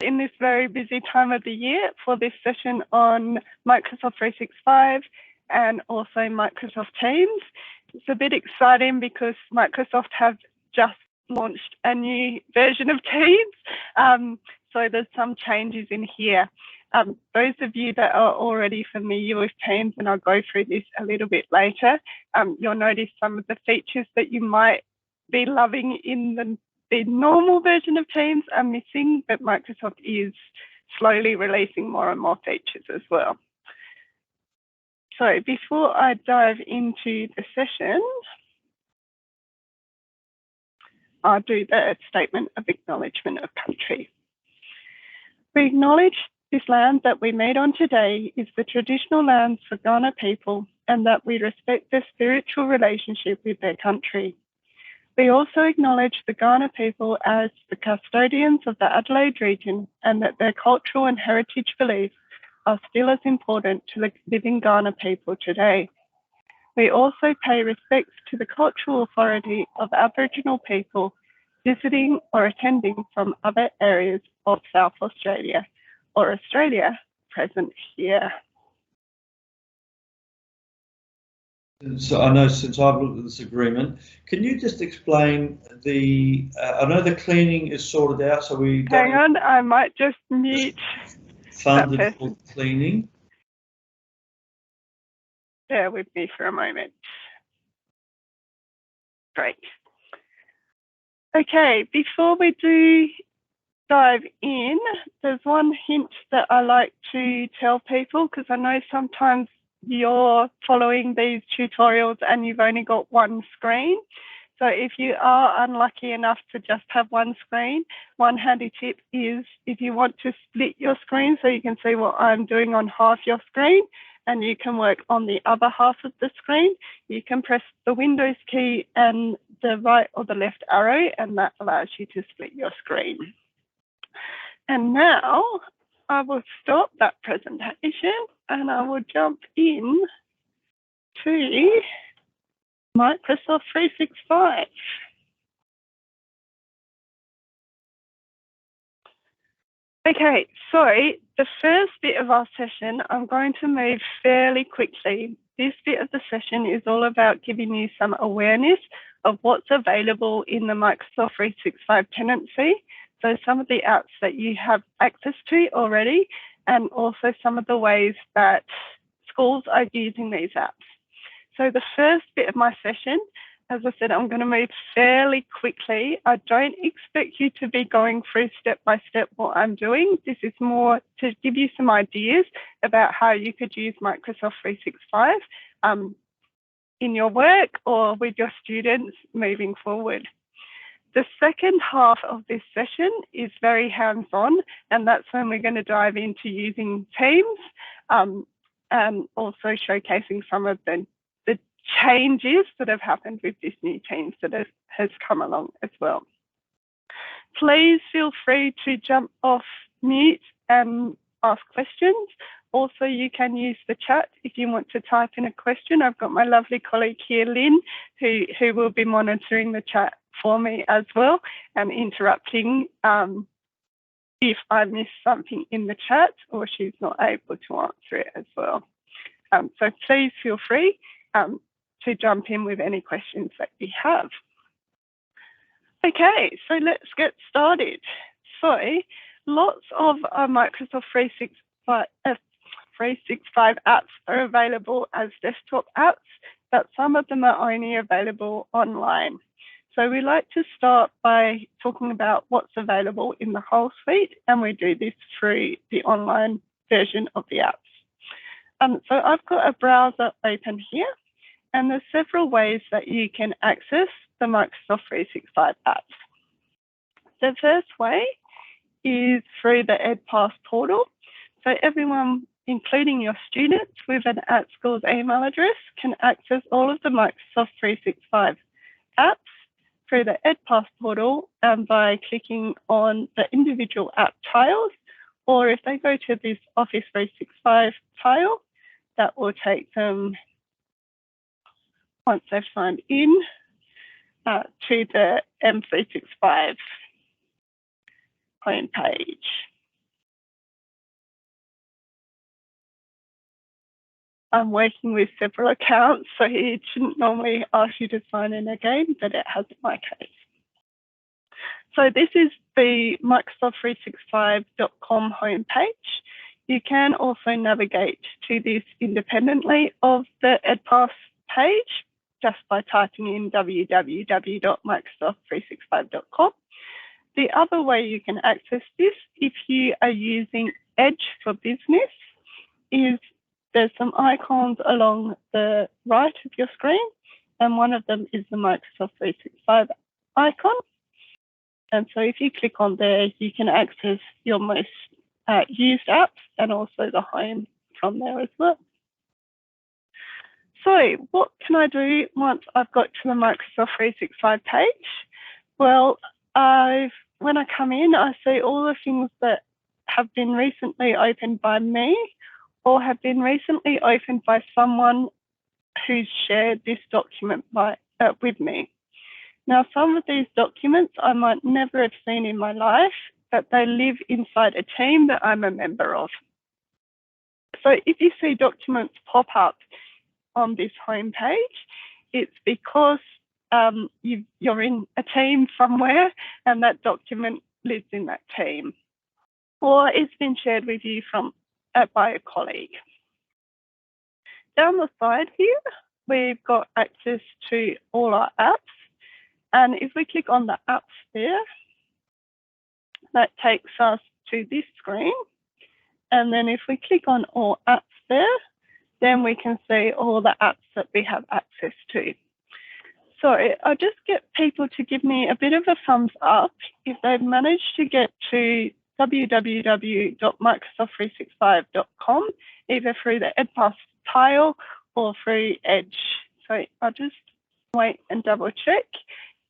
in this very busy time of the year for this session on Microsoft 365 and also Microsoft Teams. It's a bit exciting because Microsoft have just launched a new version of Teams, so there's some changes in here. Those of you that are already familiar with Teams, and I'll go through this a little bit later, you'll notice some of the features that you might be loving in the normal version of Teams are missing, but Microsoft is slowly releasing more and more features as well. So before I dive into the session, I'll do the statement of acknowledgement of country. We acknowledge this land that we meet on today is the traditional lands for Kaurna people, and that we respect their spiritual relationship with their country. We also acknowledge the Kaurna people as the custodians of the Adelaide region, and that their cultural and heritage beliefs are still as important to the living Kaurna people today. We also pay respects to the cultural authority of Aboriginal people visiting or attending from other areas of South Australia or Australia present here. So I know since I've looked at this agreement, can you just explain I know the cleaning is sorted out, so we hang on, I might just mute funded for cleaning. Bear with me for a moment. Great. Okay, before we do dive in, there's one hint that I like to tell people, because I know sometimes you're following these tutorials and you've only got one screen. So if you are unlucky enough to just have one screen, one handy tip is if you want to split your screen so you can see what I'm doing on half your screen and you can work on the other half of the screen, you can press the Windows key and the right or the left arrow, and that allows you to split your screen. And now I will stop that presentation and I will jump in to Microsoft 365. Okay, so the first bit of our session, I'm going to move fairly quickly. This bit of the session is all about giving you some awareness of what's available in the Microsoft 365 tenancy. So some of the apps that you have access to already, and also some of the ways that schools are using these apps. So the first bit of my session, as I said, I'm going to move fairly quickly. I don't expect you to be going through step by step what I'm doing. This is more to give you some ideas about how you could use Microsoft 365 in your work or with your students moving forward. The second half of this session is very hands-on, and that's when we're going to dive into using Teams and also showcasing some of the changes that have happened with this new Teams that has come along as well. Please feel free to jump off mute and ask questions. Also, you can use the chat if you want to type in a question. I've got my lovely colleague here, Lynn, who will be monitoring the chat for me as well and interrupting if I miss something in the chat or she's not able to answer it as well. So please feel free to jump in with any questions that you have. Okay, so let's get started. So lots of Microsoft 365 apps are available as desktop apps, but some of them are only available online. So we like to start by talking about what's available in the whole suite, and we do this through the online version of the apps. So I've got a browser open here, and there's several ways that you can access the Microsoft 365 apps. The first way is through the EdPass portal. So everyone, including your students with an @schools email address, can access all of the Microsoft 365 apps through the EdPass portal by clicking on the individual app tiles, or if they go to this Office 365 tile, that will take them, once they've signed in, to the M365 homepage. I'm working with several accounts, so it shouldn't normally ask you to sign in again, but it has in my case. So this is the Microsoft365.com homepage. You can also navigate to this independently of the EdPass page just by typing in www.microsoft365.com. The other way you can access this, if you are using Edge for Business, is there's some icons along the right of your screen, and one of them is the Microsoft 365 icon. And so if you click on there, you can access your most used apps and also the home from there as well. So what can I do once I've got to the Microsoft 365 page? Well, when I come in, I see all the things that have been recently opened by me or have been recently opened by someone who's shared this document with me. Now, some of these documents I might never have seen in my life, but they live inside a team that I'm a member of. So if you see documents pop up on this homepage, it's because you're in a team somewhere and that document lives in that team, or it's been shared with you by a colleague. Down the side here, we've got access to all our apps. And if we click on the apps there, that takes us to this screen. And then if we click on all apps there, then we can see all the apps that we have access to. So I just get people to give me a bit of a thumbs up if they've managed to get to www.microsoft365.com, either through the EdPass tile or through Edge. So I'll just wait and double check.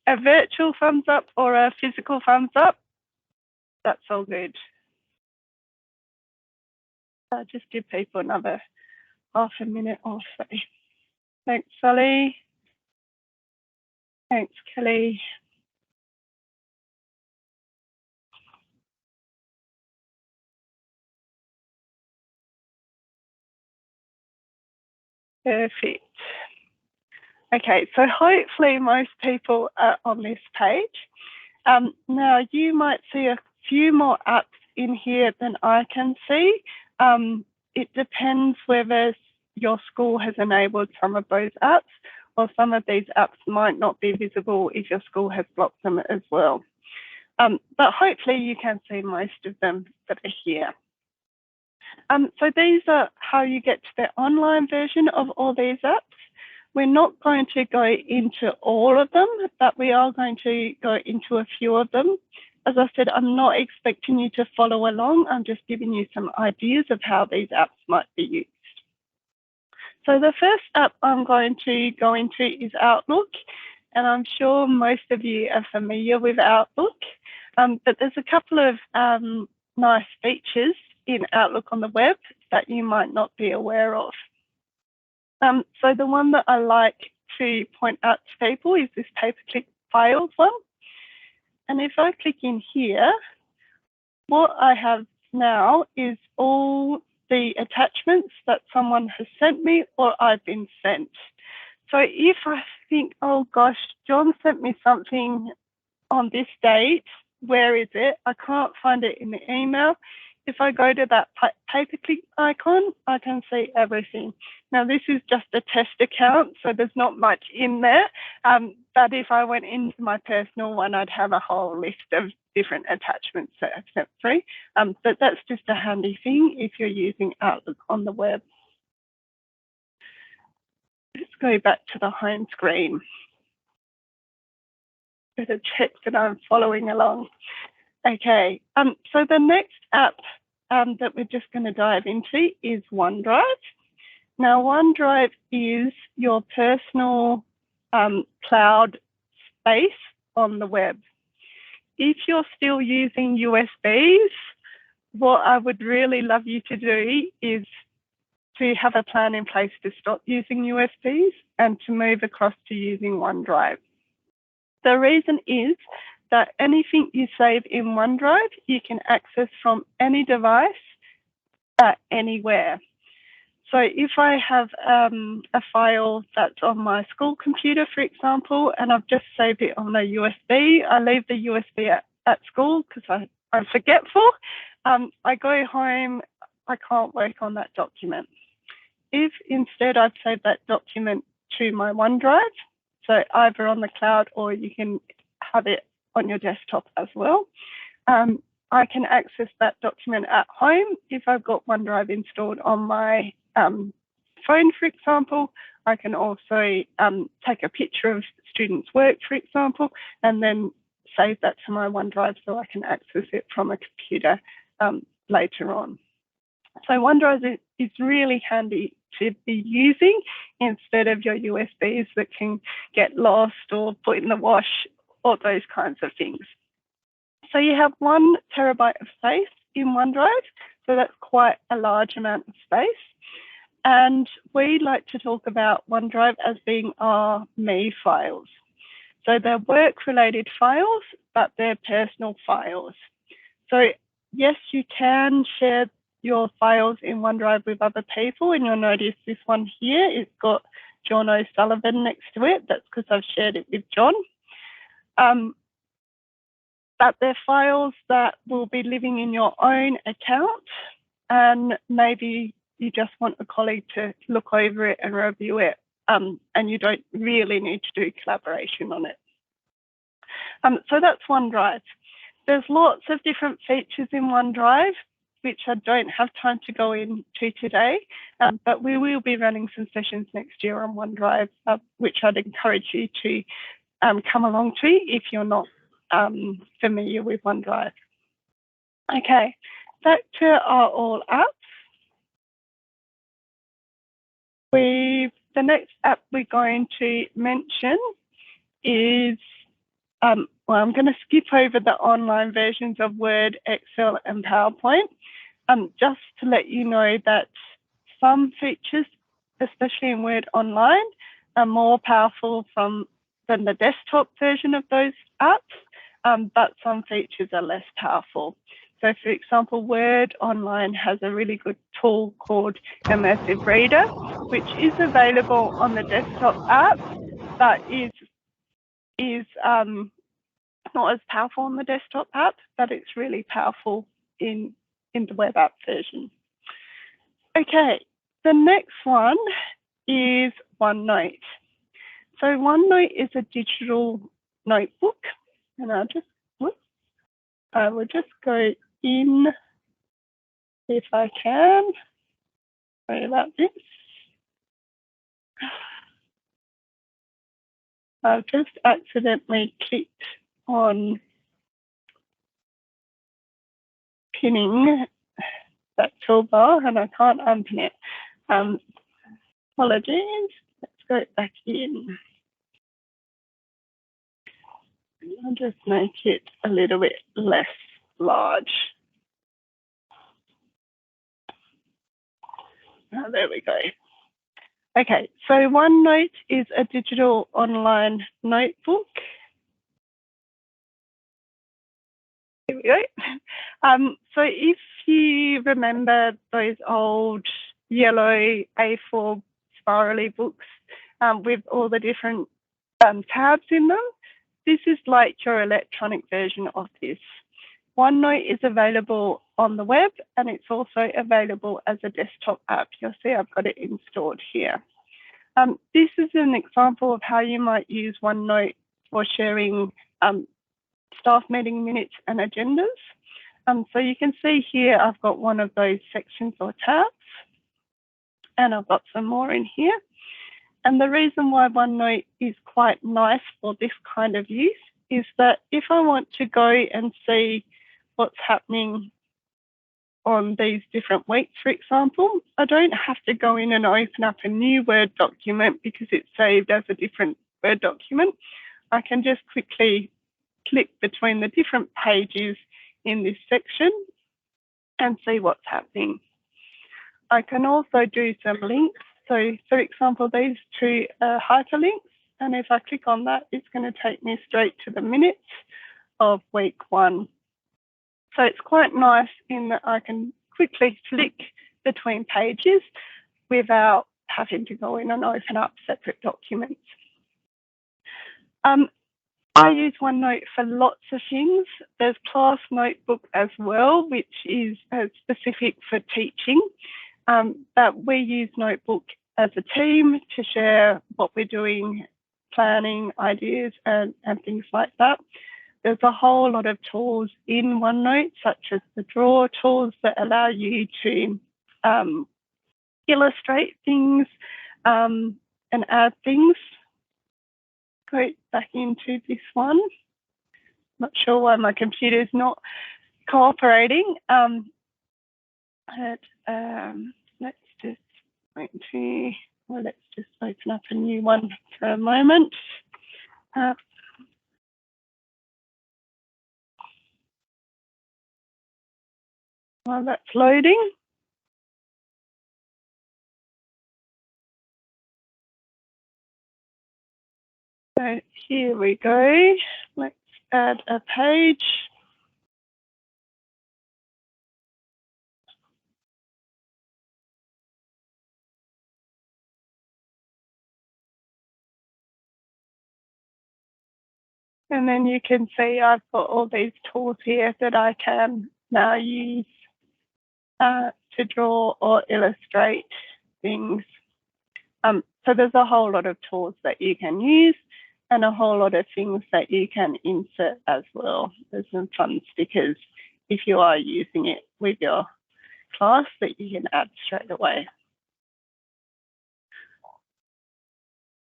A virtual thumbs up or a physical thumbs up, that's all good. I'll just give people another half a minute or so. Thanks, Sally. Thanks, Kelly. Perfect. Okay, so hopefully most people are on this page. Now you might see a few more apps in here than I can see. It depends whether your school has enabled some of those apps, or some of these apps might not be visible if your school has blocked them as well. But hopefully you can see most of them that are here. So these are how you get to the online version of all these apps. We're not going to go into all of them, but we are going to go into a few of them. As I said, I'm not expecting you to follow along. I'm just giving you some ideas of how these apps might be used. So the first app I'm going to go into is Outlook, and I'm sure most of you are familiar with Outlook, but there's a couple of nice features in Outlook on the web that you might not be aware of. So the one that I like to point out to people is this pay-per-click files one. And if I click in here, what I have now is all the attachments that someone has sent me or I've been sent. So if I think, oh gosh, John sent me something on this date, where is it? I can't find it in the email. If I go to that pay-per-click icon, I can see everything. Now, this is just a test account, so there's not much in there. But if I went into my personal one, I'd have a whole list of different attachments that I've sent through. But that's just a handy thing if you're using Outlook on the web. Let's go back to the home screen. Better check that I'm following along. Okay, so the next app that we're just going to dive into is OneDrive. Now, OneDrive is your personal cloud space on the web. If you're still using USBs, what I would really love you to do is to have a plan in place to stop using USBs and to move across to using OneDrive. The reason is that anything you save in OneDrive, you can access from any device anywhere. So if I have a file that's on my school computer, for example, and I've just saved it on a USB, I leave the USB at school because I'm forgetful. I go home, I can't work on that document. If instead I've saved that document to my OneDrive, so either on the cloud or you can have it on your desktop as well, I can access that document at home. If I've got OneDrive installed on my phone, for example, I can also take a picture of students' work, for example, and then save that to my OneDrive so I can access it from a computer later on. So OneDrive is really handy to be using instead of your USBs that can get lost or put in the wash or those kinds of things. So you have 1 terabyte of space in OneDrive, so that's quite a large amount of space. And we like to talk about OneDrive as being our me files. So they're work-related files, but they're personal files. So yes, you can share your files in OneDrive with other people, and you'll notice this one here, it's got John O'Sullivan next to it. That's because I've shared it with John. But they're files that will be living in your own account, and maybe you just want a colleague to look over it and review it, and you don't really need to do collaboration on it. So that's OneDrive. There's lots of different features in OneDrive, which I don't have time to go into today, but we will be running some sessions next year on OneDrive, which I'd encourage you to come along to if you're not familiar with OneDrive. Okay, back to our all apps. The next app we're going to mention is, well, I'm going to skip over the online versions of Word, Excel, and PowerPoint, just to let you know that some features, especially in Word Online, are more powerful than the desktop version of those apps, but some features are less powerful. So for example, Word Online has a really good tool called Immersive Reader, which is available on the desktop app, but is not as powerful on the desktop app, but it's really powerful in the web app version. Okay, the next one is OneNote. So OneNote is a digital notebook, and I will just go in if I can. Sorry about this. I've just accidentally clicked on pinning that toolbar and I can't unpin it. Apologies. Let's go back in. I'll just make it a little bit less large. Oh, there we go. Okay, so OneNote is a digital online notebook. Here we go. So if you remember those old yellow A4 spirally books with all the different tabs in them, this is like your electronic version of this. OneNote is available on the web and it's also available as a desktop app. You'll see I've got it installed here. This is an example of how you might use OneNote for sharing staff meeting minutes and agendas. So you can see here I've got one of those sections or tabs and I've got some more in here. And the reason why OneNote is quite nice for this kind of use is that if I want to go and see what's happening on these different weeks, for example, I don't have to go in and open up a new Word document because it's saved as a different Word document. I can just quickly click between the different pages in this section and see what's happening. I can also do some links. So for example, these two are hyperlinks, and if I click on that, it's going to take me straight to the minutes of week 1. So it's quite nice in that I can quickly flick between pages without having to go in and open up separate documents. I use OneNote for lots of things. There's Class Notebook as well, which is specific for teaching. But we use Notebook as a team to share what we're doing, planning, ideas, and things like that. There's a whole lot of tools in OneNote, such as the draw tools that allow you to illustrate things and add things. Go back into this one. Not sure why my computer is not cooperating. Let's just let's just open up a new one for a moment. While that's loading. So here we go. Let's add a page. And then you can see I've got all these tools here that I can now use to draw or illustrate things. So there's a whole lot of tools that you can use and a whole lot of things that you can insert as well. There's some fun stickers if you are using it with your class that you can add straight away.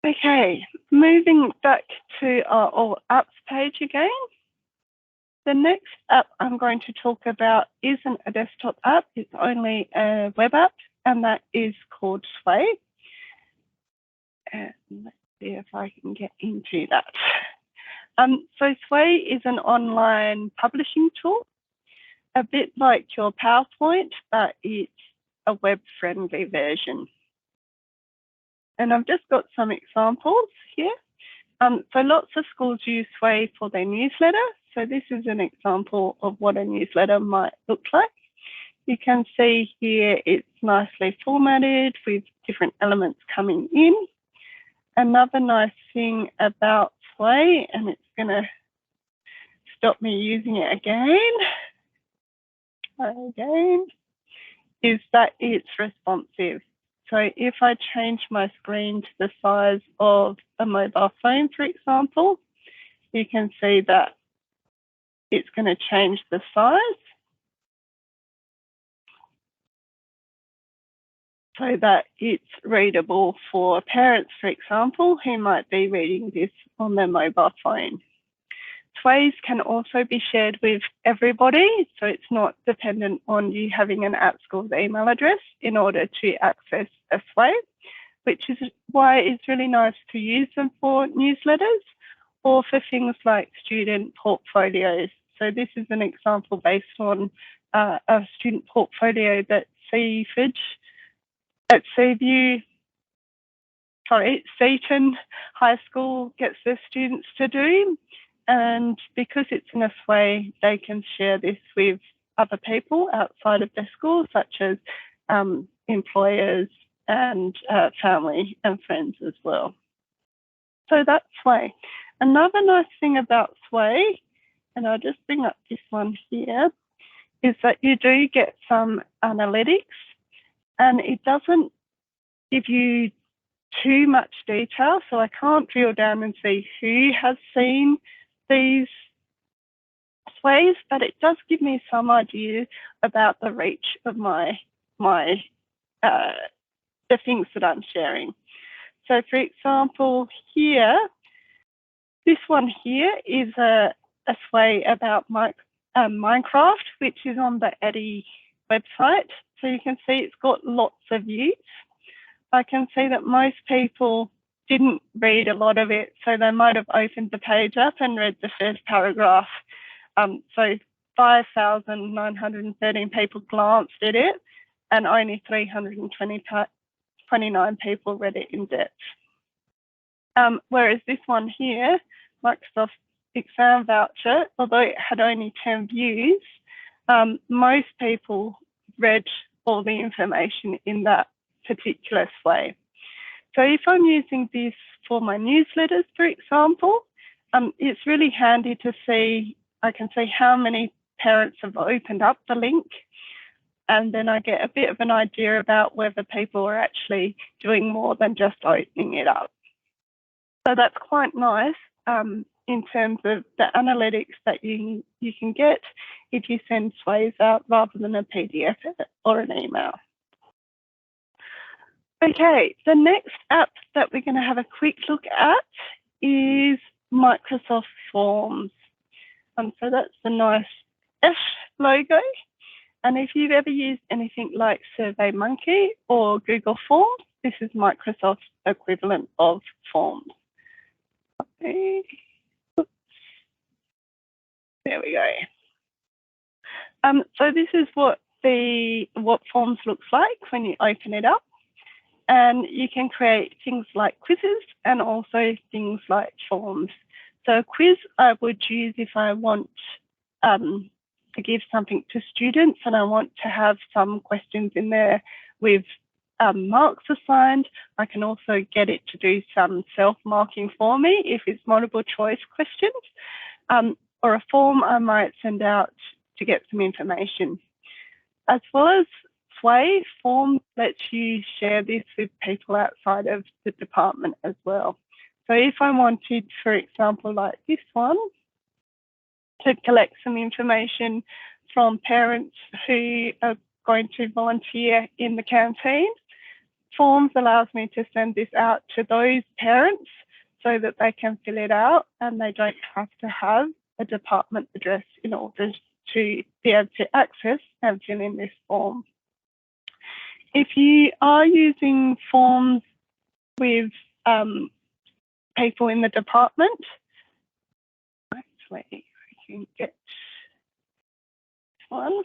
Okay, moving back to our All Apps page again. The next app I'm going to talk about isn't a desktop app, it's only a web app, and that is called Sway. And let's see if I can get into that. So Sway is an online publishing tool, a bit like your PowerPoint, but it's a web-friendly version. And I've just got some examples here. So lots of schools use Sway for their newsletter. So this is an example of what a newsletter might look like. You can see here it's nicely formatted with different elements coming in. Another nice thing about Sway, and it's going to stop me using it again, is that it's responsive. So if I change my screen to the size of a mobile phone, for example, you can see that it's going to change the size so that it's readable for parents, for example, who might be reading this on their mobile phone. Sways can also be shared with everybody, so it's not dependent on you having an at-school's email address in order to access a Sway, which is why it's really nice to use them for newsletters or for things like student portfolios. So this is an example based on a student portfolio that Seaton High School gets their students to do. And because it's in a Sway, they can share this with other people outside of their school, such as employers and family and friends as well. So that's Sway. Another nice thing about Sway, and I'll just bring up this one here, is that you do get some analytics, and it doesn't give you too much detail, so I can't drill down and see who has seen these Sways, but it does give me some idea about the reach of the things that I'm sharing. So for example, here, this one here is a Sway about Minecraft, which is on the Eddie website. So you can see it's got lots of views. I can see that most people didn't read a lot of it, so they might have opened the page up and read the first paragraph. So 5,913 people glanced at it, and only 329 people read it in depth. Whereas this one here, Microsoft Exam Voucher, although it had only 10 views, most people read all the information in that particular sway. So if I'm using this for my newsletters, for example, it's really handy to see, I can see how many parents have opened up the link, and then I get a bit of an idea about whether people are actually doing more than just opening it up. So that's quite nice in terms of the analytics that you can get if you send sways out rather than a PDF or an email. Okay, the next app that we're going to have a quick look at is Microsoft Forms. So that's the nice F logo. And if you've ever used anything like SurveyMonkey or Google Forms, this is Microsoft's equivalent of Forms. Okay. There we go. So this is what Forms looks like when you open it up. And you can create things like quizzes and also things like forms. So a quiz I would use if I want to give something to students and I want to have some questions in there with marks assigned. I can also get it to do some self-marking for me if it's multiple choice questions. Or a form I might send out to get some information. As well as Sway, Forms lets you share this with people outside of the department as well. So if I wanted, for example, like this one, to collect some information from parents who are going to volunteer in the canteen, Forms allows me to send this out to those parents so that they can fill it out and they don't have to have a department address in order to be able to access and fill in this form. If you are using Forms with people in the department, actually, I can get this one.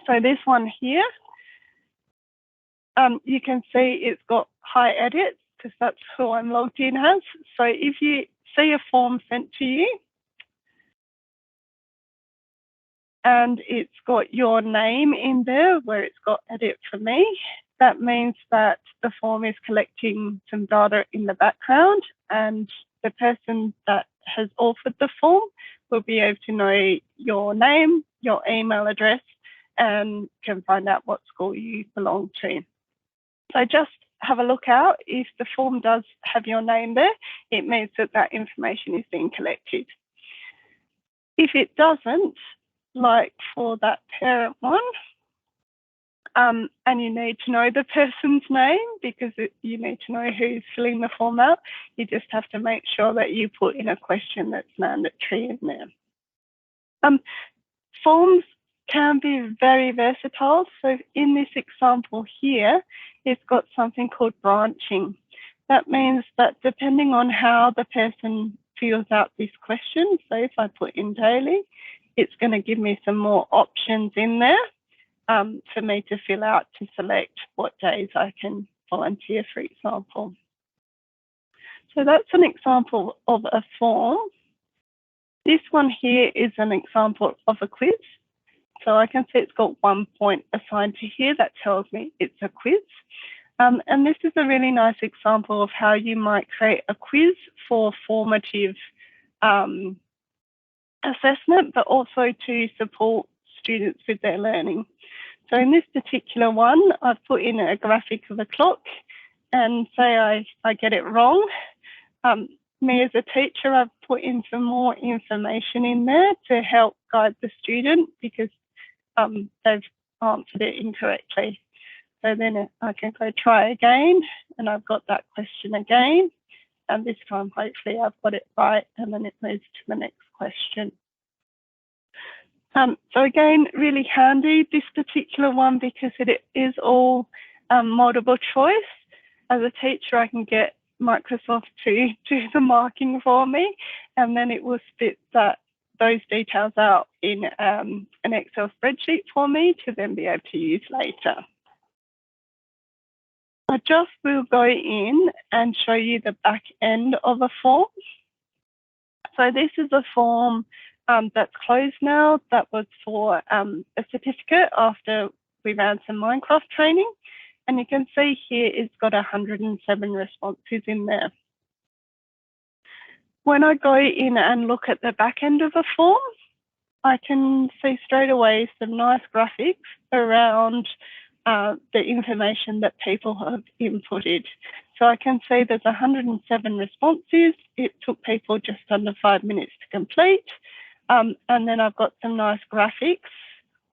So this one here, you can see it's got high edits because that's who I'm logged in as. So if you see a form sent to you, and it's got your name in there where it's got edit for me, that means that the form is collecting some data in the background and the person that has authored the form will be able to know your name, your email address, and can find out what school you belong to. So just have a look out. If the form does have your name there, it means that that information is being collected. If it doesn't, like for that parent one, and you need to know the person's name because you need to know who's filling the form out, you just have to make sure that you put in a question that's mandatory in there. Forms can be very versatile. So in this example here, it's got something called branching. That means that depending on how the person fills out this question, so if I put in daily, it's going to give me some more options in there for me to fill out to select what days I can volunteer, for example. So that's an example of a form. This one here is an example of a quiz. So I can see it's got 1 point assigned to here. That tells me it's a quiz. And this is a really nice example of how you might create a quiz for formative assessment, but also to support students with their learning. So in this particular one, I've put in a graphic of a clock and say I get it wrong. Me as a teacher, I've put in some more information in there to help guide the student because they've answered it incorrectly. So then I can go try again and I've got that question again. And this time, hopefully I've got it right and then it moves to the next question. So again, really handy, this particular one, because it is all multiple choice. As a teacher, I can get Microsoft to do the marking for me, and then it will spit those details out in an Excel spreadsheet for me to then be able to use later. I just will go in and show you the back end of a form. So this is a form that's closed now. That was for a certificate after we ran some Minecraft training. And you can see here it's got 107 responses in there. When I go in and look at the back end of a form, I can see straight away some nice graphics around the information that people have inputted. So I can see there's 107 responses. It took people just under 5 minutes to complete. And then I've got some nice graphics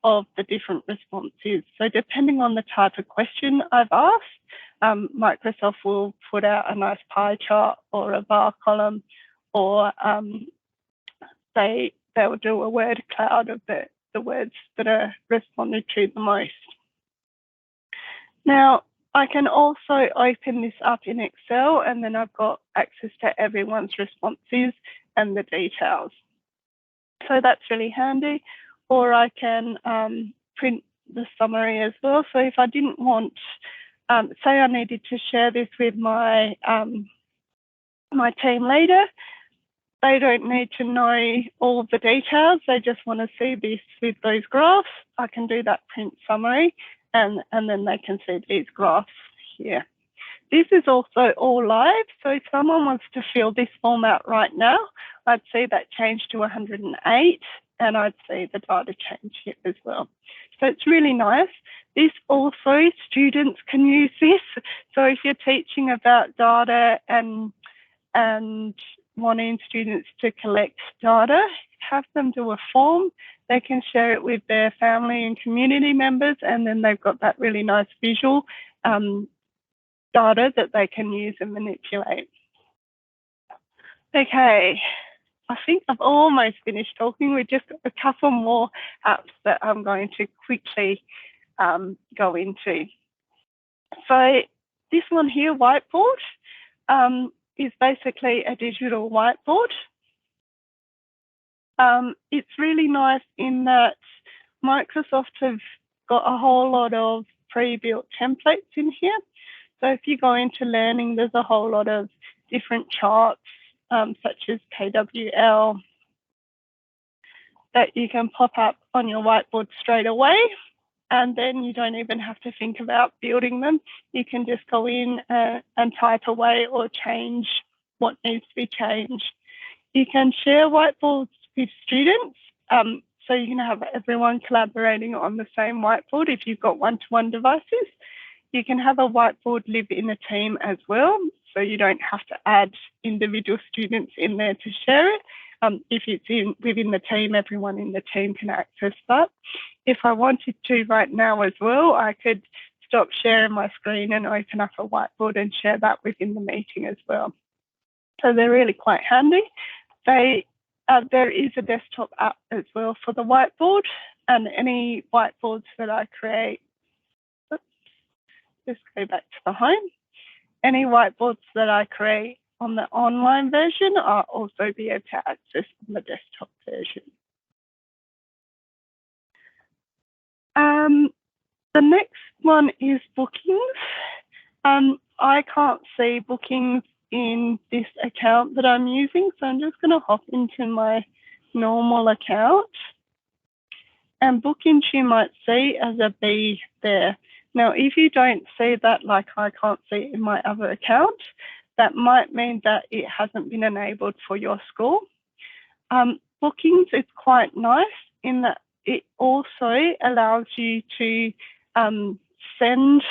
of the different responses. So depending on the type of question I've asked, Microsoft will put out a nice pie chart or a bar column, or they'll do a word cloud of the words that are responded to the most. Now, I can also open this up in Excel, and then I've got access to everyone's responses and the details. So that's really handy. Or I can print the summary as well. So if I didn't want, say I needed to share this with my my team leader, they don't need to know all of the details. They just want to see this with those graphs. I can do that print summary, and then they can see these graphs here. This is also all live. So if someone wants to fill this form out right now, I'd see that change to 108, and I'd see the data change here as well. So it's really nice. This also, students can use this. So if you're teaching about data and wanting students to collect data, have them do a form. They can share it with their family and community members, and then they've got that really nice visual data that they can use and manipulate. Okay, I think I've almost finished talking. We've just got a couple more apps that I'm going to quickly go into. So this one here, Whiteboard, is basically a digital whiteboard. It's really nice in that Microsoft have got a whole lot of pre-built templates in here. So if you go into learning, there's a whole lot of different charts, such as KWL, that you can pop up on your whiteboard straight away. And then you don't even have to think about building them. You can just go in and type away or change what needs to be changed. You can share whiteboards with students. So you can have everyone collaborating on the same whiteboard if you've got one-to-one devices. You can have a whiteboard live in a team as well. So you don't have to add individual students in there to share it. If it's within the team, everyone in the team can access that. If I wanted to right now as well, I could stop sharing my screen and open up a whiteboard and share that within the meeting as well. So they're really quite handy. There is a desktop app as well for the whiteboard, and any whiteboards that I create, just go back to the home. Any whiteboards that I create on the online version, I'll also be able to access on the desktop version. The next one is bookings. I can't see bookings in this account that I'm using, so I'm just going to hop into my normal account. And bookings you might see as a B there. Now, if you don't see that, like I can't see it in my other account, that might mean that it hasn't been enabled for your school. Bookings is quite nice in that it also allows you to send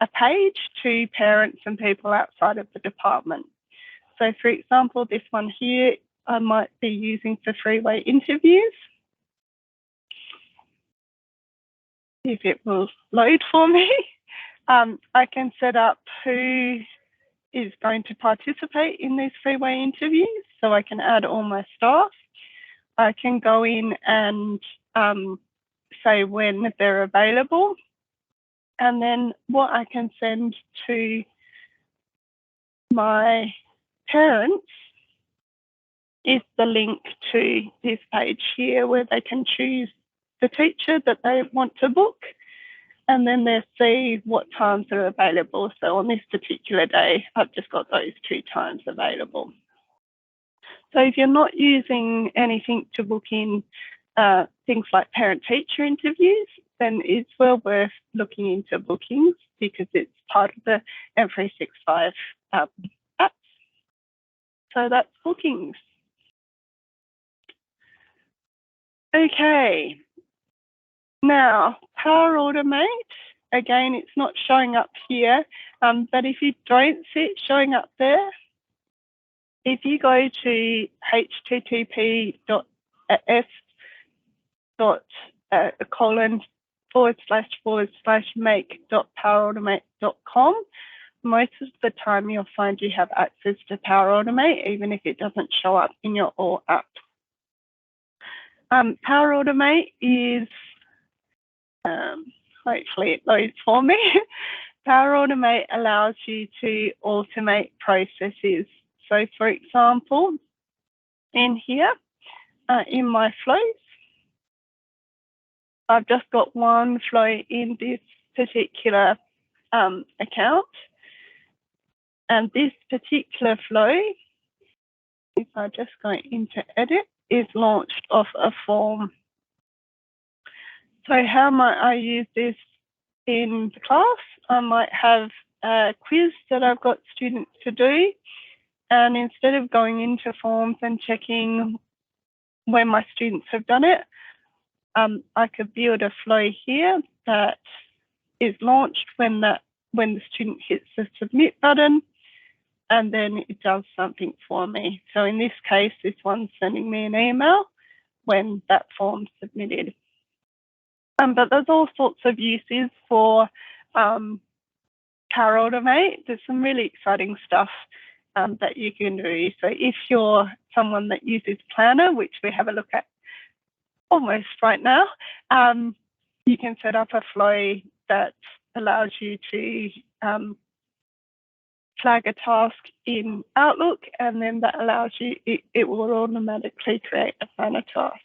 a page to parents and people outside of the department. So for example, this one here, I might be using for three-way interviews. If it will load for me, I can set up who is going to participate in these three-way interviews. So I can add all my staff. I can go in and say when they're available. And then what I can send to my parents is the link to this page here where they can choose the teacher that they want to book, and then they'll see what times are available. So on this particular day, I've just got those 2 times available. So if you're not using anything to book in things like parent-teacher interviews, then it's well worth looking into bookings because it's part of the M365 apps. So that's bookings. Okay, now Power Automate, again, it's not showing up here, but if you don't see it showing up there, if you go to http://make.powerautomate.com, most of the time you'll find you have access to Power Automate, even if it doesn't show up in your All app. Power Automate is, hopefully it loads for me. Power Automate allows you to automate processes. So for example, in here, in my flows, I've just got one flow in this particular account. And this particular flow, if I just go into edit, is launched off a form. So how might I use this in the class? I might have a quiz that I've got students to do. And instead of going into forms and checking when my students have done it, I could build a flow here that is launched when the student hits the submit button, and then it does something for me. So in this case, this one's sending me an email when that form's submitted. But there's all sorts of uses for Power Automate. There's some really exciting stuff that you can do. So if you're someone that uses Planner, which we have a look at almost right now, you can set up a flow that allows you to flag a task in Outlook, and then that allows you, it will automatically create a planner task.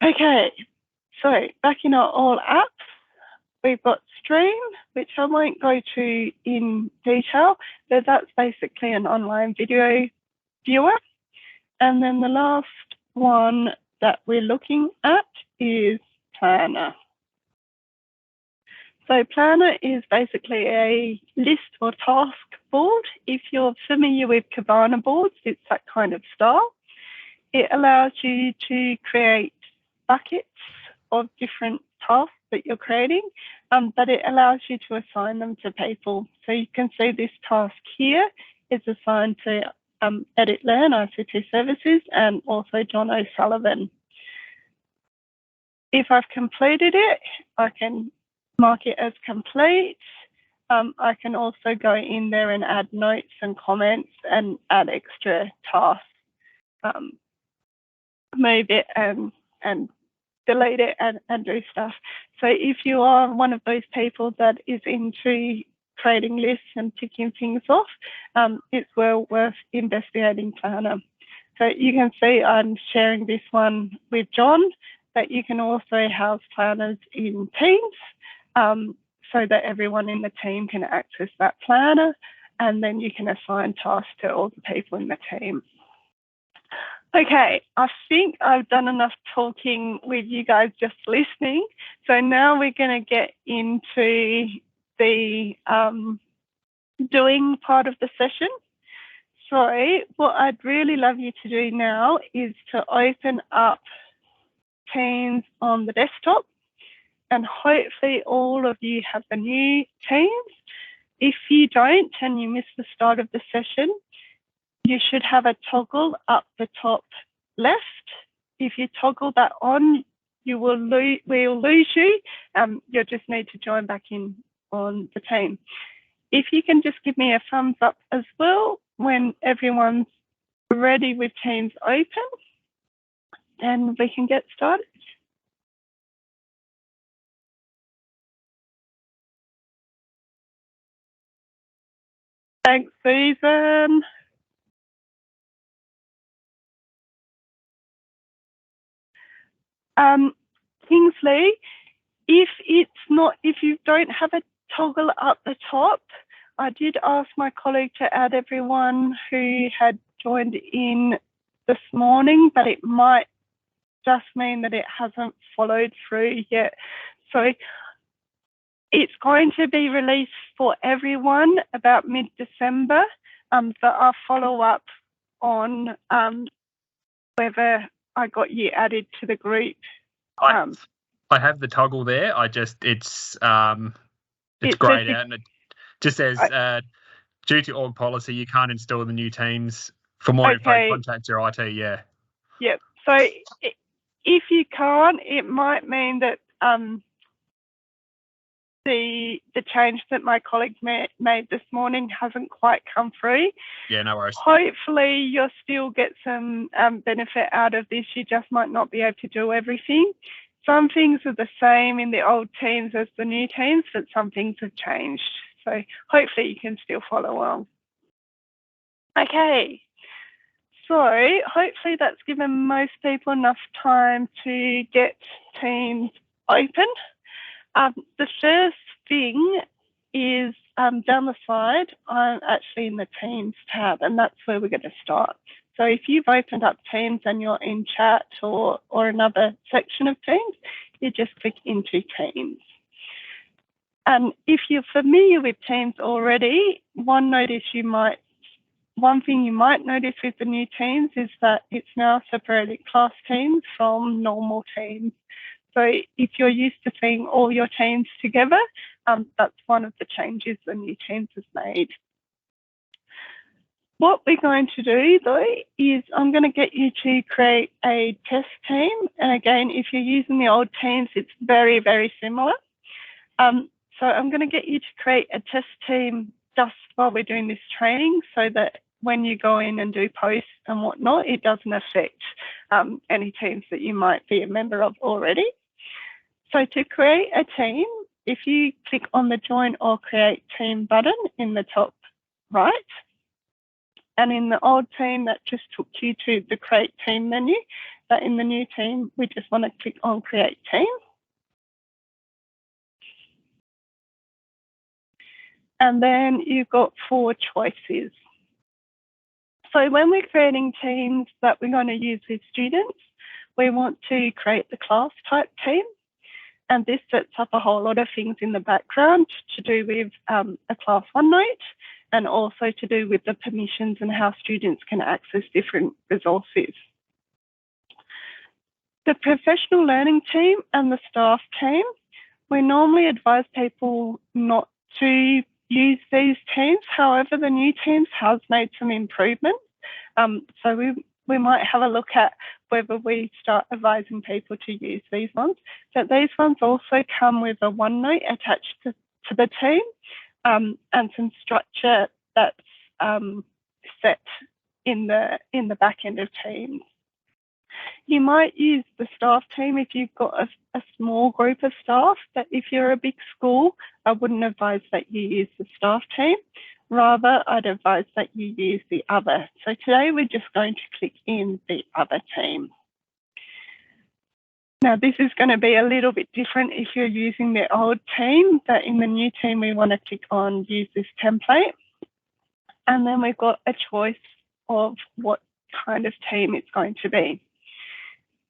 Okay, so back in our All apps, we've got Stream, which I won't go to in detail, but that's basically an online video viewer. And then the last one that we're looking at is Planner. So Planner is basically a list or task board. If you're familiar with Kibana boards, it's that kind of style. It allows you to create buckets of different tasks that you're creating, but it allows you to assign them to people. So you can see this task here is assigned to Edit Learn, ICT Services, and also John O'Sullivan. If I've completed it, I can mark it as complete. I can also go in there and add notes and comments and add extra tasks, move it and delete it and do stuff. So if you are one of those people that is into creating lists and ticking things off, it's well worth investigating Planner. So you can see I'm sharing this one with John, but you can also house planners in Teams, so that everyone in the team can access that planner, and then you can assign tasks to all the people in the team. Okay, I think I've done enough talking with you guys just listening. So now we're going to get into the doing part of the session. So what I'd really love you to do now is to open up Teams on the desktop, and hopefully all of you have the new Teams. If you don't and you miss the start of the session, you should have a toggle up the top left. If you toggle that on, we'll lose you. You'll just need to join back in on the team. If you can just give me a thumbs up as well when everyone's ready with Teams open, then we can get started. Thanks, Susan. Kingsley, if you don't have a toggle up the top, I did ask my colleague to add everyone who had joined in this morning, but it might just mean that it hasn't followed through yet. So it's going to be released for everyone about mid-December, but I'll follow up on whether I got you added to the group. I have the toggle there. It's greyed out, and it just says due to org policy, you can't install the new Teams. For more info, contact your IT. Yeah. Yep. So if you can't, it might mean that the change that my colleague made this morning hasn't quite come through. Yeah, no worries. Hopefully you'll still get some benefit out of this. You just might not be able to do everything. Some things are the same in the old Teams as the new Teams, but some things have changed. So hopefully you can still follow along. Okay. So hopefully that's given most people enough time to get Teams open. The first thing is down the side, I'm actually in the Teams tab, and that's where we're going to start. So if you've opened up Teams and you're in chat or another section of Teams, you just click into Teams. And if you're familiar with Teams already, one thing you might notice with the new Teams is that it's now separated class Teams from normal Teams. So if you're used to seeing all your Teams together, that's one of the changes the new Teams has made. What we're going to do, though, is I'm going to get you to create a test team. And again, if you're using the old Teams, it's very, very similar. So I'm going to get you to create a test team just while we're doing this training so that when you go in and do posts and whatnot, it doesn't affect any teams that you might be a member of already. So to create a team, if you click on the Join or Create Team button in the top right, and in the old team, that just took you to the Create Team menu, but in the new team, we just want to click on Create Team. And then you've got 4 choices. So when we're creating teams that we're going to use with students, we want to create the class type team. And this sets up a whole lot of things in the background to do with a class OneNote and also to do with the permissions and how students can access different resources. The professional learning team and the staff team, we normally advise people not to use these teams. However, the new Teams has made some improvements. So we might have a look at whether we start advising people to use these ones. But these ones also come with a OneNote attached to the team and some structure that's set in the back end of Teams. You might use the staff team if you've got a small group of staff, but if you're a big school, I wouldn't advise that you use the staff team. Rather, I'd advise that you use the other. So today we're just going to click in the other team. Now this is going to be a little bit different if you're using the old team, but in the new team we want to click on Use this template. And then we've got a choice of what kind of team it's going to be.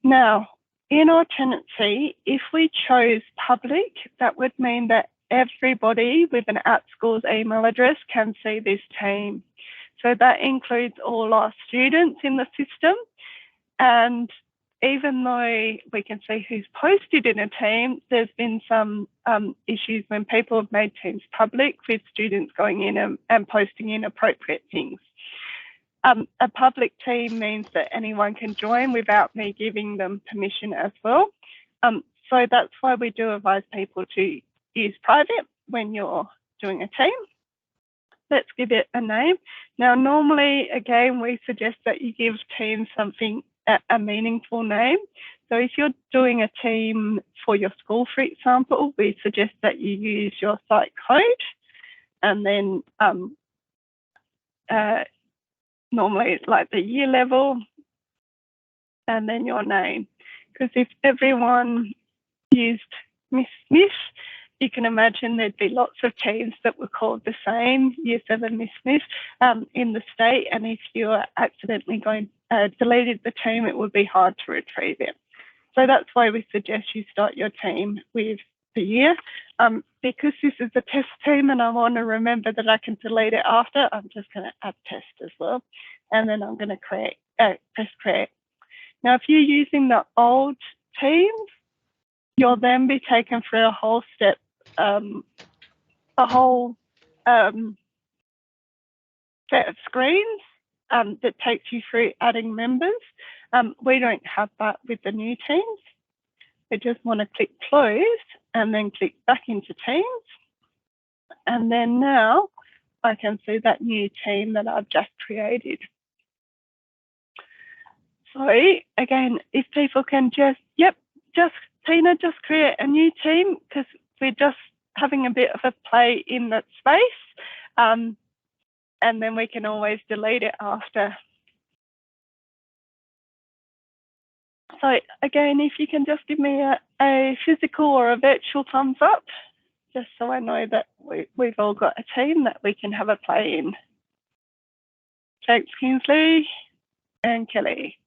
Now, in our tenancy, if we chose public, that would mean that everybody with an @schools email address can see this team. So that includes all our students in the system. And even though we can see who's posted in a team, there's been some issues when people have made teams public with students going in and posting inappropriate things. A public team means that anyone can join without me giving them permission as well. So that's why we do advise people to use private when you're doing a team. Let's give it a name. Now, normally, again, we suggest that you give teams something, a meaningful name. So if you're doing a team for your school, for example, we suggest that you use your site code and then normally like the year level and then your name. Because if everyone used Miss Smith, you can imagine there'd be lots of teams that were called the same, Year 7 Miss Smith, in the state. And if you accidentally deleted the team, it would be hard to retrieve it. So that's why we suggest you start your team with the year. Because this is a test team and I want to remember that I can delete it after, I'm just going to add test as well. And then I'm going to press create. Now, if you're using the old teams, you'll then be taken through a whole step, set of screens that takes you through adding members. We don't have that with the new teams. We just want to click close and then click back into teams. And then now I can see that new team that I've just created. So again, if people can Tina, just create a new team, because we're just having a bit of a play in that space. And then we can always delete it after. So again, if you can just give me a physical or a virtual thumbs up, just so I know that we've all got a team that we can have a play in. Thanks, Kingsley and Kelly.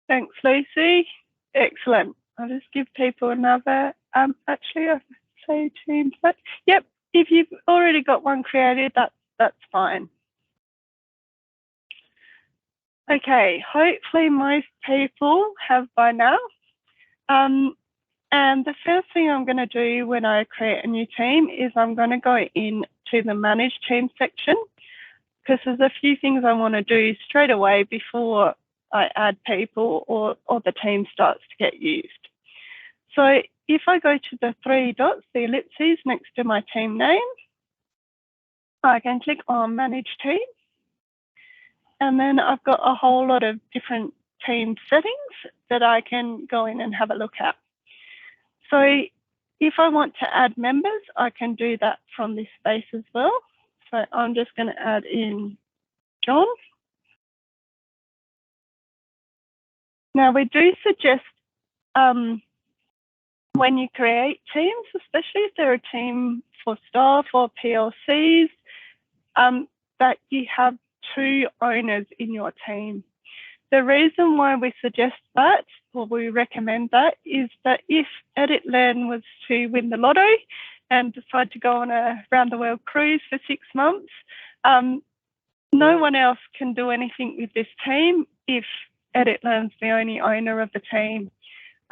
Thanks, Lucy. Excellent. I'll just give people another, actually I say teams, but yep, if you've already got one created, that's fine. Okay, hopefully most people have by now. And the first thing I'm going to do when I create a new team is I'm going to go into the Manage Team section, because there's a few things I want to do straight away before I add people or the team starts to get used. So if I go to the three dots, the ellipses next to my team name, I can click on Manage Team. And then I've got a whole lot of different team settings that I can go in and have a look at. So if I want to add members, I can do that from this space as well. So I'm just going to add in John. Now, we do suggest when you create teams, especially if they're a team for staff or PLCs, that you have 2 owners in your team. The reason why we suggest that, or we recommend that, is that if Edit Learn was to win the lotto and decide to go on a round-the-world cruise for 6 months, no one else can do anything with this team if Edit Learn's the only owner of the team.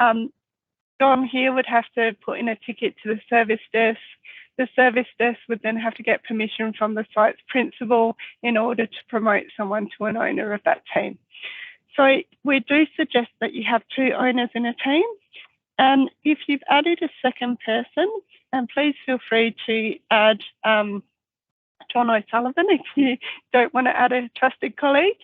John here would have to put in a ticket to the service desk. The service desk would then have to get permission from the site's principal in order to promote someone to an owner of that team. So we do suggest that you have 2 owners in a team. And if you've added a second person, and please feel free to add John O'Sullivan if you don't want to add a trusted colleague.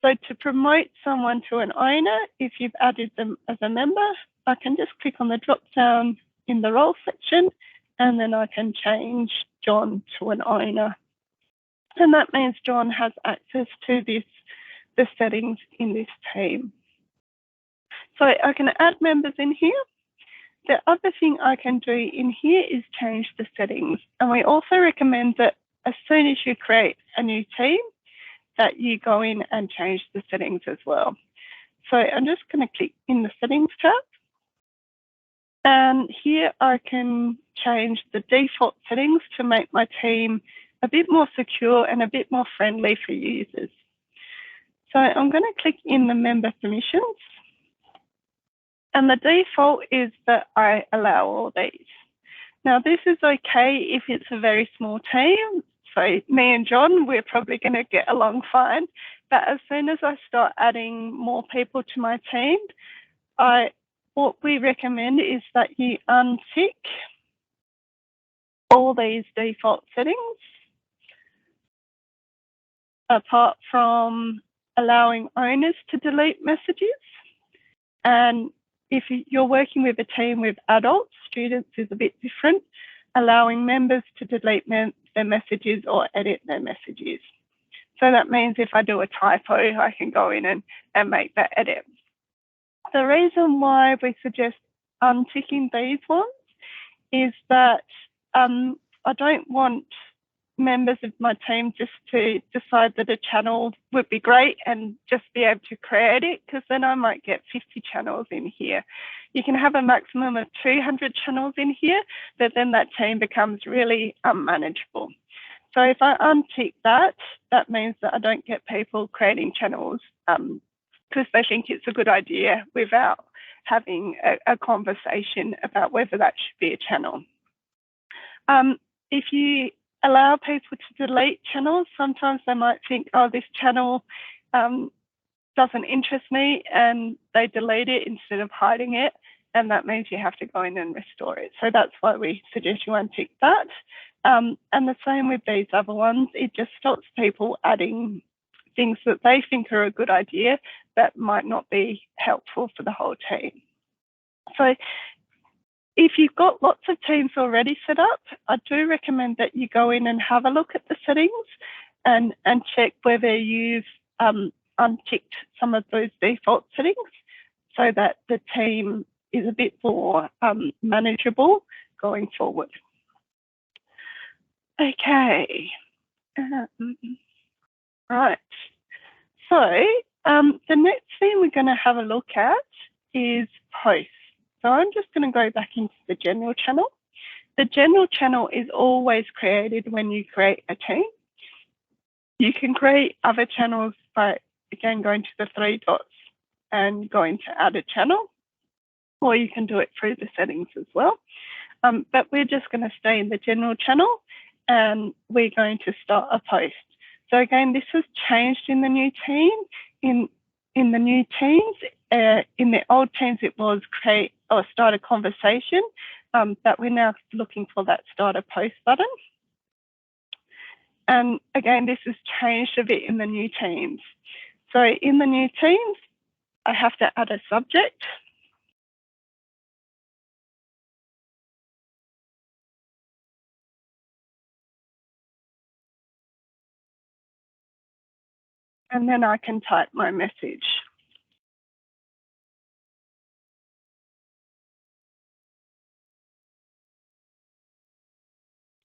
So to promote someone to an owner, if you've added them as a member, I can just click on the drop down in the role section, and then I can change John to an owner. And that means John has access to the settings in this team. So I can add members in here. The other thing I can do in here is change the settings. And we also recommend that as soon as you create a new team, that you go in and change the settings as well. So I'm just going to click in the settings tab. And here I can change the default settings to make my team a bit more secure and a bit more friendly for users. So I'm going to click in the member permissions. And the default is that I allow all these. Now this is okay if it's a very small team. So me and John, we're probably going to get along fine. But as soon as I start adding more people to my team, what we recommend is that you untick all these default settings, apart from allowing owners to delete messages. And if you're working with a team with adults, students is a bit different, allowing members to delete their messages or edit their messages. So that means if I do a typo, I can go in and make that edit. The reason why we suggest unticking these ones is that I don't want members of my team just to decide that a channel would be great and just be able to create it, because then I might get 50 channels in here. You can have a maximum of 200 channels in here, but then that team becomes really unmanageable. So if I untick that, that means that I don't get people creating channels because they think it's a good idea without having a conversation about whether that should be a channel. If you allow people to delete channels, sometimes they might think, oh, this channel doesn't interest me, and they delete it instead of hiding it, and that means you have to go in and restore it. So that's why we suggest you untick that. And the same with these other ones, it just stops people adding things that they think are a good idea that might not be helpful for the whole team. So if you've got lots of teams already set up, I do recommend that you go in and have a look at the settings and check whether you've unticked some of those default settings so that the team is a bit more manageable going forward. Okay. Right. So the next thing we're going to have a look at is posts. So I'm just going to go back into the general channel. The general channel is always created when you create a team. You can create other channels by, again, going to the three dots and going to add a channel, or you can do it through the settings as well. But we're just going to stay in the general channel and we're going to start a post. So again, this has changed in the new team. In the new teams, in the old teams, it was create or start a conversation, but we're now looking for that start a post button. And again, this has changed a bit in the new teams. So in the new teams, I have to add a subject. And then I can type my message.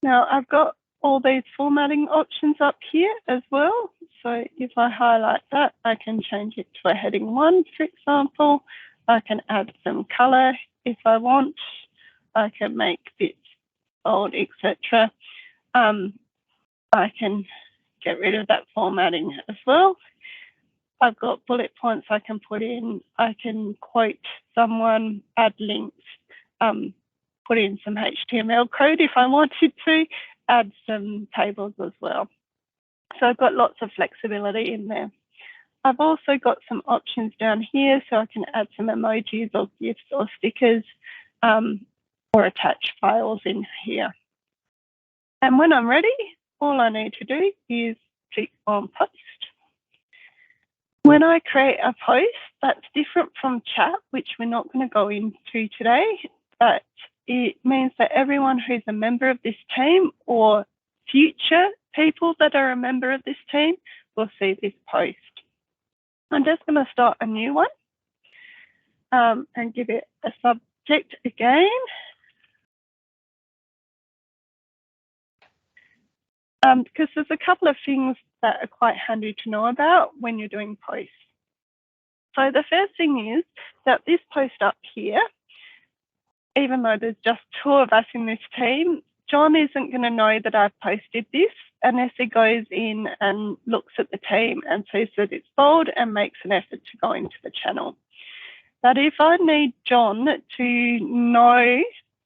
Now I've got all these formatting options up here as well. So if I highlight that, I can change it to a heading 1, for example. I can add some color if I want. I can make bits bold, etc. I can get rid of that formatting as well. I've got bullet points I can put in. I can quote someone, add links, put in some HTML code if I wanted to, add some tables as well. So I've got lots of flexibility in there. I've also got some options down here, so I can add some emojis or GIFs or stickers or attach files in here. And when I'm ready, all I need to do is click on post. When I create a post, that's different from chat, which we're not going to go into today, but it means that everyone who's a member of this team or future people that are a member of this team will see this post. I'm just going to start a new one and give it a subject again. Because there's a couple of things that are quite handy to know about when you're doing posts. So the first thing is that this post up here, even though there's just 2 of us in this team, John isn't going to know that I've posted this unless he goes in and looks at the team and sees that it's bold and makes an effort to go into the channel. But if I need John to know,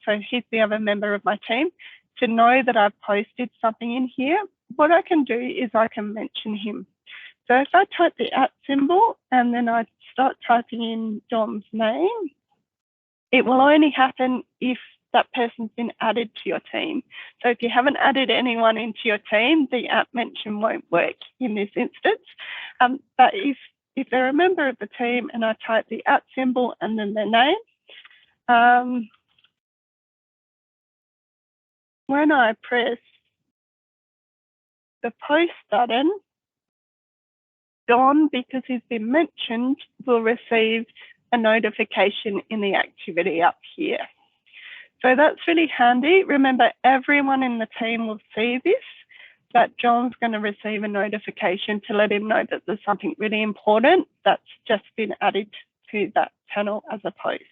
so he's the other member of my team, to know that I've posted something in here, what I can do is I can mention him. So if I type the @ symbol and then I start typing in John's name, it will only happen if that person's been added to your team. So if you haven't added anyone into your team, the @ mention won't work in this instance. But if they're a member of the team and I type the @ symbol and then their name, when I press the post button, John, because he's been mentioned, will receive a notification in the activity up here. So that's really handy. Remember, everyone in the team will see this, that John's going to receive a notification to let him know that there's something really important that's just been added to that channel as a post.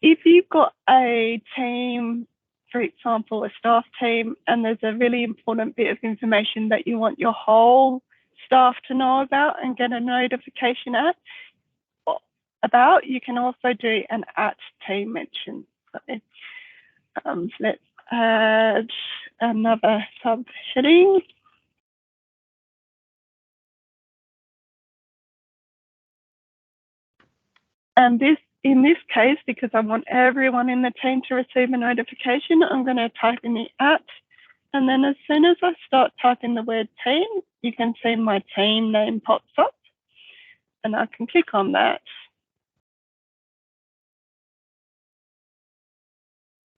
If you've got a team, for example, a staff team, and there's a really important bit of information that you want your whole staff to know about and get a notification about, you can also do an @team mention. So, let's add another subheading. And in this case, because I want everyone in the team to receive a notification, I'm going to type in the @, and then as soon as I start typing the word team, you can see my team name pops up, and I can click on that.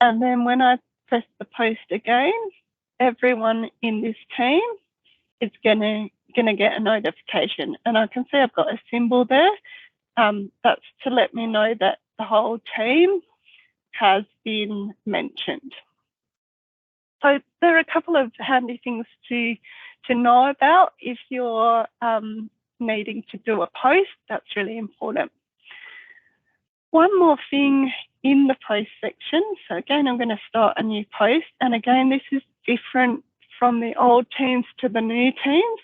And then when I press the post again, everyone in this team is gonna get a notification. And I can see I've got a symbol there. That's to let me know that the whole team has been mentioned. So there are a couple of handy things to know about if you're needing to do a post. That's really important. One more thing in the post section. So again, I'm going to start a new post. And again, this is different from the old teams to the new teams,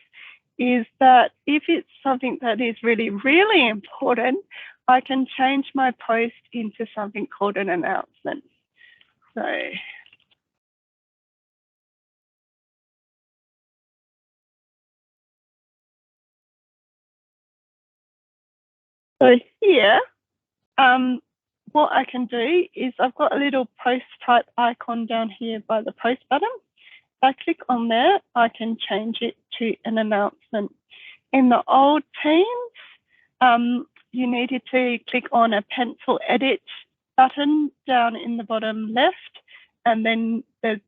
is that if it's something that is really, really important, I can change my post into something called an announcement. So here, what I can do is I've got a little post type icon down here by the post button. If I click on there, I can change it to an announcement. In the old teams, you needed to click on a pencil edit button down in the bottom left, and then there's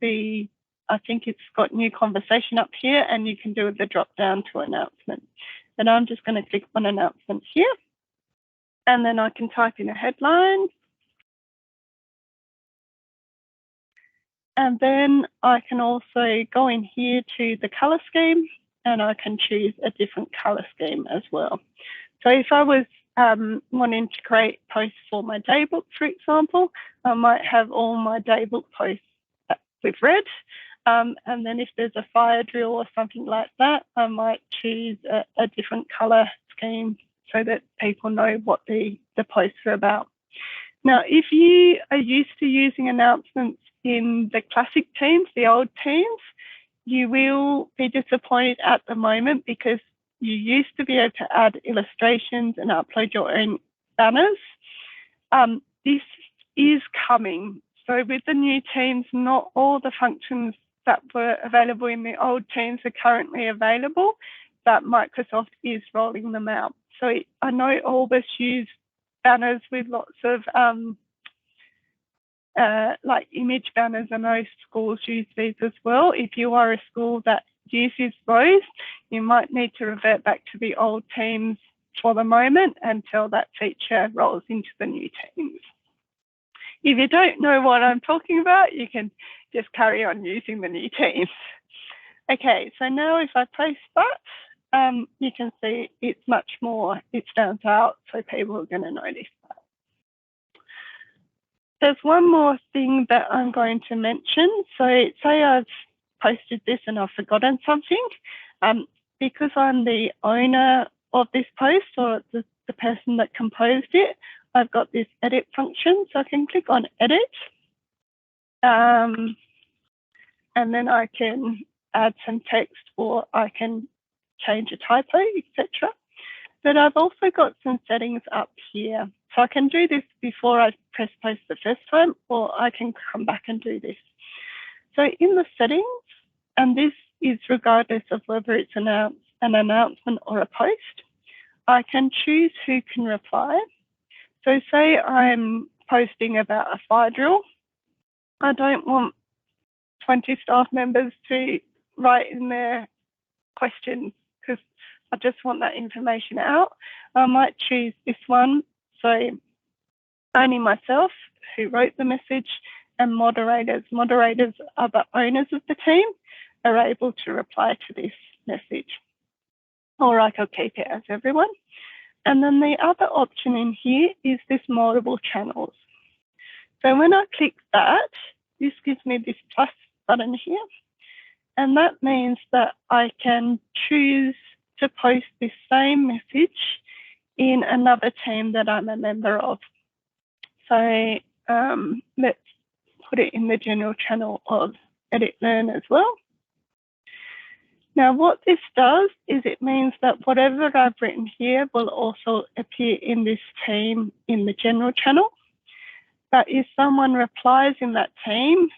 I think it's got new conversation up here, and you can do the drop down to announcement. And I'm just going to click on announcement here. And then I can type in a headline. And then I can also go in here to the color scheme, and I can choose a different color scheme as well. So if I was wanting to create posts for my daybook, for example, I might have all my daybook posts with red. And then if there's a fire drill or something like that, I might choose a different color scheme so that people know what the posts are about. Now, if you are used to using announcements in the classic teams, the old teams, you will be disappointed at the moment because you used to be able to add illustrations and upload your own banners. This is coming. So with the new teams, not all the functions that were available in the old teams are currently available, but Microsoft is rolling them out. So I know all of us use banners with lots of like image banners. I know schools use these as well. If you are a school that uses those, you might need to revert back to the old teams for the moment until that feature rolls into the new teams. If you don't know what I'm talking about, you can just carry on using the new teams. Okay, so now if I post that, you can see it's much more, it stands out, so people are going to notice that. There's one more thing that I'm going to mention. So say I've posted this and I've forgotten something. Because I'm the owner of this post, or the person that composed it, I've got this edit function. So I can click on edit. And then I can add some text, or I can change a typo, etc. But I've also got some settings up here. So I can do this before I press post the first time, or I can come back and do this. So in the settings, and this is regardless of whether it's an announcement or a post, I can choose who can reply. So say I'm posting about a fire drill. I don't want 20 staff members to write in their questions, because I just want that information out, I might choose this one. So only myself who wrote the message and moderators. Moderators are the owners of the team, are able to reply to this message. Or I could keep it as everyone. And then the other option in here is this multiple channels. So when I click that, this gives me this plus button here. And that means that I can choose to post this same message in another team that I'm a member of. So let's put it in the general channel of Edit Learn as well. Now what this does is it means that whatever I've written here will also appear in this team in the general channel. But if someone replies in that team,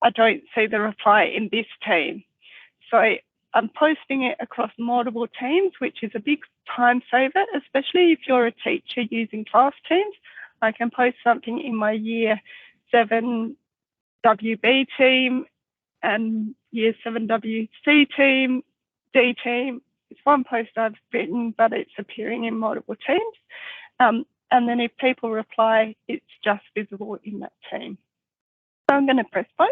I don't see the reply in this team. So I'm posting it across multiple teams, which is a big time saver, especially if you're a teacher using class teams. I can post something in my Year 7 WB team and Year 7 WC team, D team. It's one post I've written, but it's appearing in multiple teams. And then if people reply, it's just visible in that team. So I'm going to press post.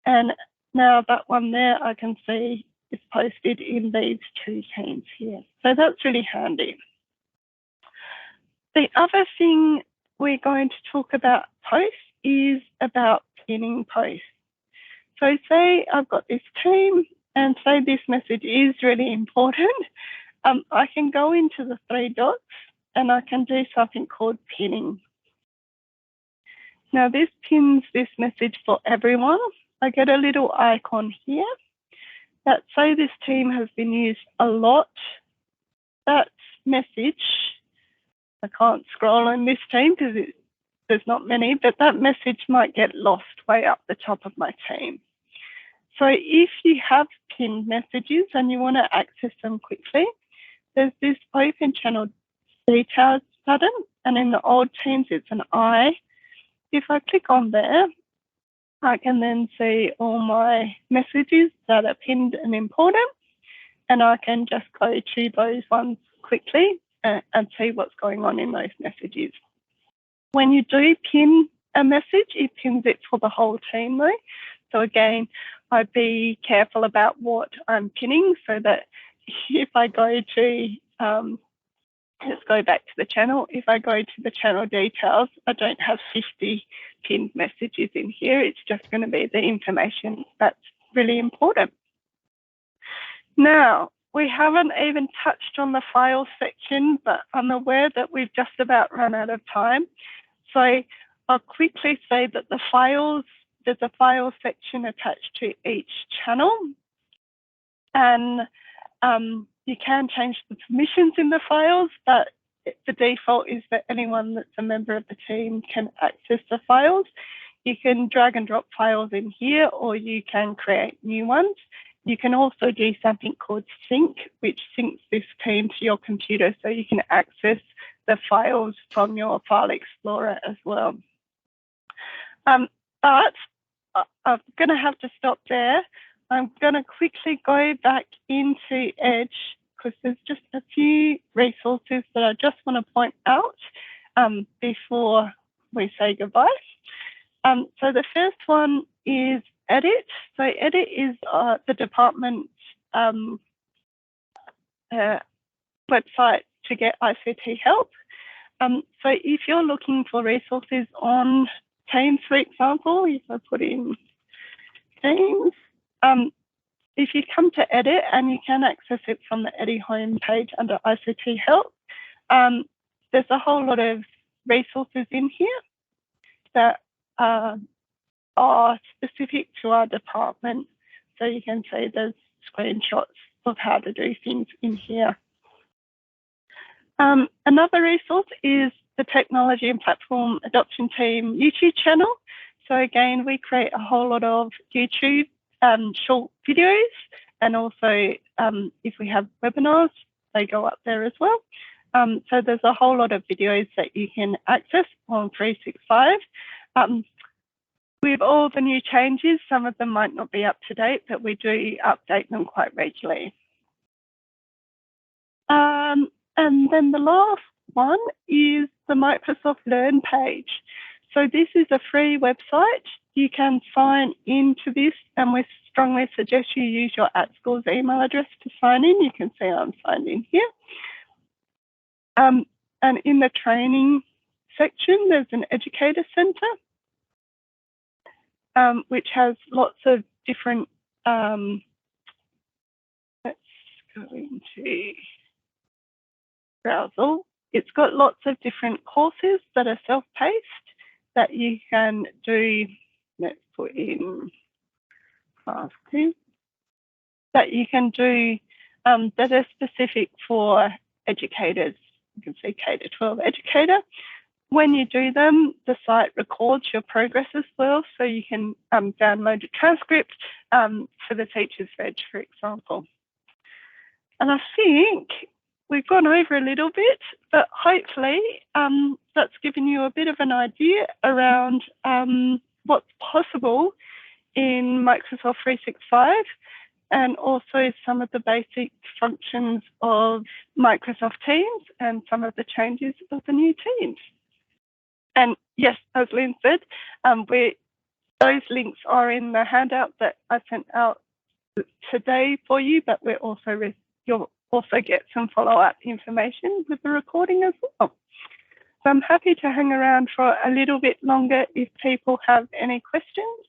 And now that one there, I can see is posted in these two teams here. So that's really handy. The other thing we're going to talk about posts is about pinning posts. So say I've got this team and say this message is really important. I can go into the three dots and I can do something called pinning. Now this pins this message for everyone. I get a little icon here that say this team has been used a lot. That message, I can't scroll on this team because there's not many, but that message might get lost way up the top of my team. So if you have pinned messages and you want to access them quickly, there's this open channel details button, and in the old teams it's an I. If I click on there, I can then see all my messages that are pinned and important, and I can just go to those ones quickly and see what's going on in those messages. When you do pin a message, it pins it for the whole team though. So again, I'd be careful about what I'm pinning so that if I go to, let's go back to the channel. If I go to the channel details, I don't have 50 pinned messages in here. It's just going to be the information that's really important. Now, we haven't even touched on the files section, but I'm aware that we've just about run out of time. So I'll quickly say that the files, there's a file section attached to each channel. And you can change the permissions in the files, but the default is that anyone that's a member of the team can access the files. You can drag and drop files in here, or you can create new ones. You can also do something called sync, which syncs this team to your computer so you can access the files from your file explorer as well. But I'm going to have to stop there. I'm going to quickly go back into Edge because there's just a few resources that I just want to point out before we say goodbye. So the first one is Edit. So Edit is the department website to get ICT help. So if you're looking for resources on Teams, for example, if I put in Teams, if you come to Edit, and you can access it from the Edit home page under ICT help, there's a whole lot of resources in here that are specific to our department. So you can see there's screenshots of how to do things in here. Another resource is the Technology and Platform Adoption Team YouTube channel. So again, we create a whole lot of YouTube short videos, and also if we have webinars, they go up there as well. So there's a whole lot of videos that you can access on 365. With all the new changes, some of them might not be up to date, but we do update them quite regularly. And then the last one is the Microsoft Learn page. So this is a free website. You can sign into this, and we strongly suggest you use your @schools email address to sign in. You can see I'm signed in here. And in the training section, there's an educator centre, which has lots of different, let's go into browser. It's got lots of different courses that are self-paced that you can do. Let's put in class 2, that you can do that are specific for educators. You can see K-12 educator. When you do them, the site records your progress as well, so you can download a transcript for the teacher's reg, for example. And I think we've gone over a little bit, but hopefully that's given you a bit of an idea around what's possible in Microsoft 365, and also some of the basic functions of Microsoft Teams and some of the changes of the new Teams. And yes, as Lynn said, those links are in the handout that I sent out today for you, but you'll also get some follow-up information with the recording as well. So I'm happy to hang around for a little bit longer if people have any questions.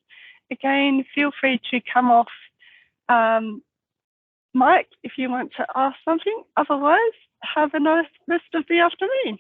Again, feel free to come off mic if you want to ask something. Otherwise, have a nice rest of the afternoon.